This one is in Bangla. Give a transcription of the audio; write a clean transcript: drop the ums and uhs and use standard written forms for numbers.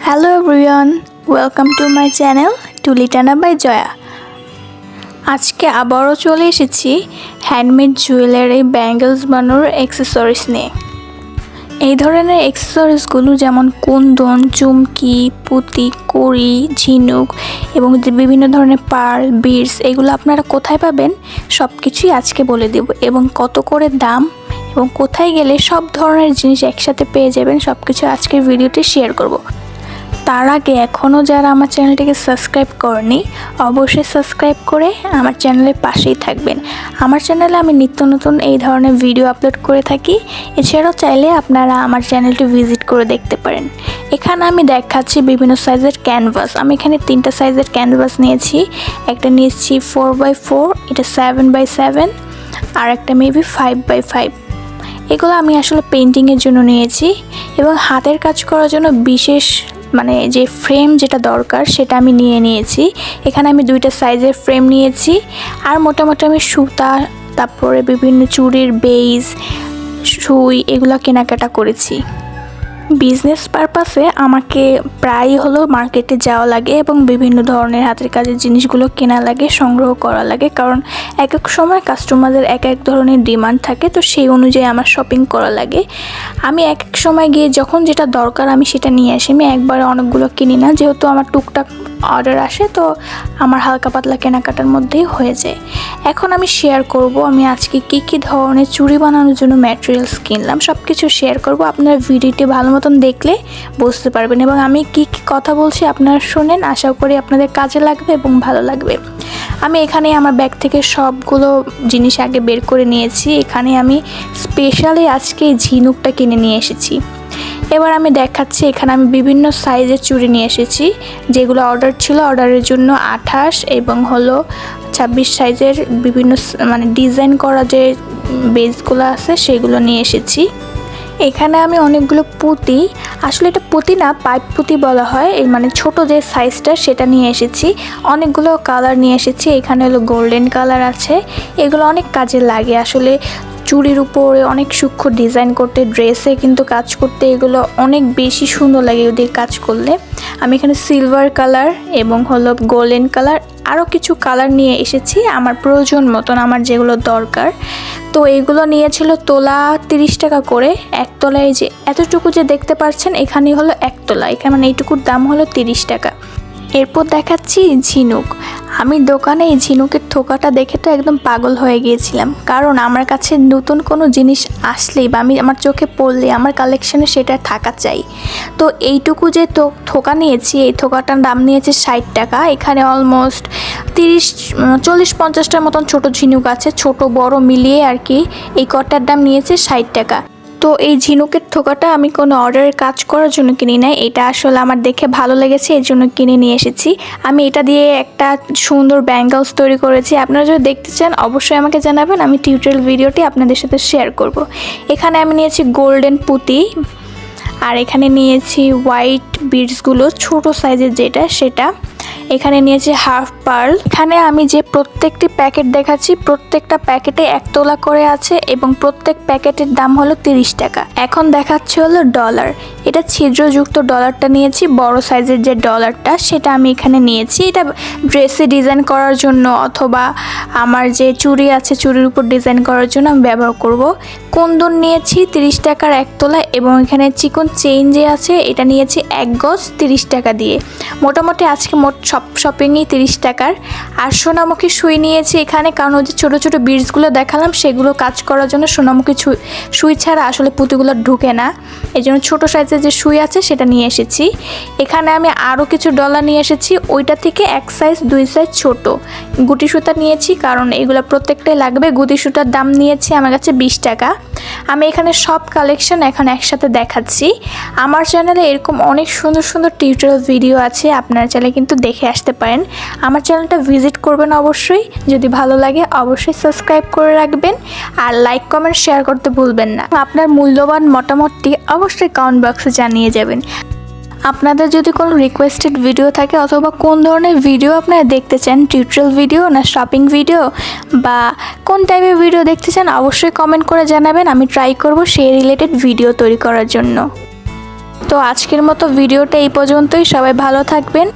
Hello everyone, welcome to my channel Tulitana by Joya. আজকে আবারও চলে এসেছি হ্যান্ডমেড জুয়েলারি ব্যাঙ্গলস বানানোর অ্যাক্সেসরিজ নিয়ে। এই ধরনের অ্যাক্সেসরিজগুলো যেমন কুন্দন, চুমকি, পুঁতি, কড়ি, ঝিনুক এবং বিভিন্ন ধরনের পার্ল, বিডস এগুলো আপনারা কোথায় পাবেন সব কিছুই আজকে বলে দেব এবং কত করে দাম এবং কোথায় গেলে সব ধরনের জিনিস একসাথে পেয়ে যাবেন সব কিছু আজকের ভিডিওতে শেয়ার করব। তার আগে এখনও যারা আমার চ্যানেলটিকে সাবস্ক্রাইব করেনি অবশ্যই সাবস্ক্রাইব করে আমার চ্যানেলের পাশেই থাকবেন। আমার চ্যানেলে আমি নিত্য নতুন এই ধরনের ভিডিও আপলোড করে থাকি। এছাড়াও চাইলে আপনারা আমার চ্যানেলটি ভিজিট করে দেখতে পারেন। এখানে আমি দেখাচ্ছি বিভিন্ন সাইজের ক্যানভাস। আমি এখানে 3টা সাইজের ক্যানভাস নিয়েছি। একটা নিয়েছি 4x4, এটা 7x7 আর একটা মেবি 5x5। এগুলো আমি আসলে পেন্টিংয়ের জন্য নিয়েছি এবং হাতের কাজ করার জন্য বিশেষ যে ফ্রেম যেটা দরকার সেটা আমি নিয়েছি। এখানে আমি 2টা সাইজের ফ্রেম নিয়েছি আর মোটামুটি আমি সুতা, তারপরে বিভিন্ন চুড়ির বেজ, সুই এগুলো কেনাকাটা করেছি। বিজনেস পারপাসে আমাকে প্রায়ই মার্কেটে যাওয়া লাগে এবং বিভিন্ন ধরনের হাতের কাজের জিনিসগুলো কেনা লাগে, সংগ্রহ করা লাগে, কারণ এক এক সময় কাস্টমারদের এক এক ধরনের ডিমান্ড থাকে, তো সেই অনুযায়ী আমার শপিং করা লাগে। আমি এক এক সময় গিয়ে যখন যেটা দরকার আমি সেটা নিয়ে আসি। আমি একবারে অনেকগুলো কিনি না, যেহেতু আমার টুকটাক অর্ডার আসে, তো আমার হালকা পাতলা কেনাকাটার মধ্যেই হয়ে যায়। এখন আমি শেয়ার করব আমি আজকে কী ধরনের চুড়ি বানানোর জন্য ম্যাটেরিয়ালস কিনলাম, সব কিছু শেয়ার করব। আপনারা ভিডিওটি ভালো মতন দেখলে বুঝতে পারবেন এবং আমি কী কথা বলছি আপনারা শোনেন, আশা করি আপনাদের কাজে লাগবে এবং ভালো লাগবে। আমি এখানে আমার ব্যাগ থেকে সবগুলো জিনিস আগে বের করে নিয়েছি। এখানে আমি স্পেশালি আজকে এই ঝিনুকটা কিনে নিয়ে এসেছি। এবার আমি দেখাচ্ছি, এখানে আমি বিভিন্ন সাইজের চুড়ি নিয়ে এসেছি, যেগুলো অর্ডার ছিল। অর্ডারের জন্য 28 এবং 26 সাইজের বিভিন্ন ডিজাইন করা যে বেসগুলো আছে সেগুলো নিয়ে এসেছি। এখানে আমি অনেকগুলো পুঁতি, আসলে এটা পুঁতি না, পাইপ পুঁতি বলা হয়, এই ছোট যে সাইজটা সেটা নিয়ে এসেছি। অনেকগুলো কালার নিয়ে এসেছি। এখানে গোল্ডেন কালার আছে। এগুলো অনেক কাজে লাগে আসলে, চুড়ির উপরে অনেক সূক্ষ্ম ডিজাইন করতে, ড্রেসে কিন্তু কাজ করতে এগুলো অনেক বেশি সুন্দর লাগে ওদের কাজ করলে। আমি এখানে সিলভার কালার এবং গোল্ডেন কালার আরও কিছু কালার নিয়ে এসেছি আমার প্রয়োজন মতন, আমার যেগুলো দরকার। তো এইগুলো নিয়েছিল তোলা 30 টাকা করে। এক তোলায় যে এতটুকু যে দেখতে পাচ্ছেন এখানে এক তোলা, এখানে এইটুকুর দাম 30 টাকা। এরপর দেখাচ্ছি ঝিনুক। আমি দোকানে এই ঝিনুকের থোকাটা দেখে তো একদম পাগল হয়ে গিয়েছিলাম, কারণ আমার কাছে নতুন কোনো জিনিস আসলেই বা আমার চোখে পড়লে আমার কালেকশনে সেটা থাকা চাই। তো এইটুকু যে থোকা নিয়েছি, এই থোকাটার দাম নিয়েছে 60 টাকা। এখানে অলমোস্ট 40-50টার মতন ছোট ঝিনুক আছে, ছোট বড় মিলিয়ে আর কি। এই কটার দাম নিয়েছে 60 টাকা। তো এই ঝিনুকের থোকাটা আমি কোনো অর্ডারের কাজ করার জন্য কিনি নাই, এটা আসলে আমার দেখে ভালো লেগেছে এর জন্য কিনে নিয়ে এসেছি। আমি এটা দিয়ে একটা সুন্দর ব্যাঙ্গলস তৈরি করেছি। আপনারা যদি দেখতে চান অবশ্যই আমাকে জানাবেন, আমি টিউটোরিয়াল ভিডিওটি আপনাদের সাথে শেয়ার করব। এখানে আমি নিয়েছি গোল্ডেন পুঁতি আর এখানে নিয়েছি হোয়াইট বিডসগুলো ছোট সাইজের যেটা সেটা। এখানে নিয়েছি হাফ পার্ল। এখানে আমি যে প্রত্যেকটি প্যাকেট দেখাচ্ছি প্রত্যেকটা প্যাকেটে 1 তোলা করে আছে এবং প্রত্যেক প্যাকেটের দাম 30 টাকা। এখন দেখাচ্ছি ডলার। এটা ছিদ্রযুক্ত ডলারটা নিয়েছি, বড় সাইজের যে ডলারটা সেটা আমি এখানে নিয়েছি। এটা ড্রেসে ডিজাইন করার জন্য অথবা আমার যে চুড়ি আছে চুড়ির উপর ডিজাইন করার জন্য আমি ব্যবহার করব। কুন্দন নিয়েছি 30 টাকার 1 তোলা এবং এখানে চিকন চেইন যে আছে এটা নিয়েছি 1 গজ 30 টাকা দিয়ে। মোটামুটি আজকে মোট সব শপিংই 30 টাকার। আর সোনামুখী সুই নিয়েছি এখানে, কারণ ওই যে ছোটো ছোটো বিডসগুলো দেখালাম সেগুলো কাজ করার জন্য সোনামুখী সুই ছাড়া আসলে পুঁতিগুলো ঢুকে না, এই জন্য ছোটো সাইজের যে সুই আছে সেটা নিয়ে এসেছি। এখানে আমি আরও কিছু ডলার নিয়ে এসেছি, ওইটা থেকে 1 সাইজ 2 সাইজ ছোট গুটি সুতা নিয়েছি, কারণ এগুলো প্রত্যেকটাই লাগবে। গুটি সুতার দাম নিয়েছি আমার কাছে 20 টাকা। আমি এখানে সব কালেকশন এখন একসাথে দেখাচ্ছি। আমার চ্যানেলে এরকম অনেক সুন্দর সুন্দর টিউটোরিয়াল ভিডিও আছে, আপনারা চাইলে কিন্তু দেখে আসতে পারেন। আমার চ্যানেলটা ভিজিট করবেন অবশ্যই, যদি ভালো লাগে অবশ্যই সাবস্ক্রাইব করে রাখবেন আর লাইক কমেন্ট শেয়ার করতে ভুলবেন না। আপনার মূল্যবান মতামতটি অবশ্যই কমেন্ট বক্সে জানিয়ে যাবেন। আপনাদের যদি কোনো রিকোয়েস্টেড ভিডিও থাকে অথবা কোন ধরনের ভিডিও আপনারা দেখতে চান, টিউটোরিয়াল ভিডিও না শপিং ভিডিও বা কোন টাইপের ভিডিও দেখতে চান অবশ্যই কমেন্ট করে জানাবেন। আমি ট্রাই করব সেই রিলেটেড ভিডিও তৈরি করার জন্য। তো আজকের মতো ভিডিওটা এই পর্যন্তই। সবাই ভালো থাকবেন।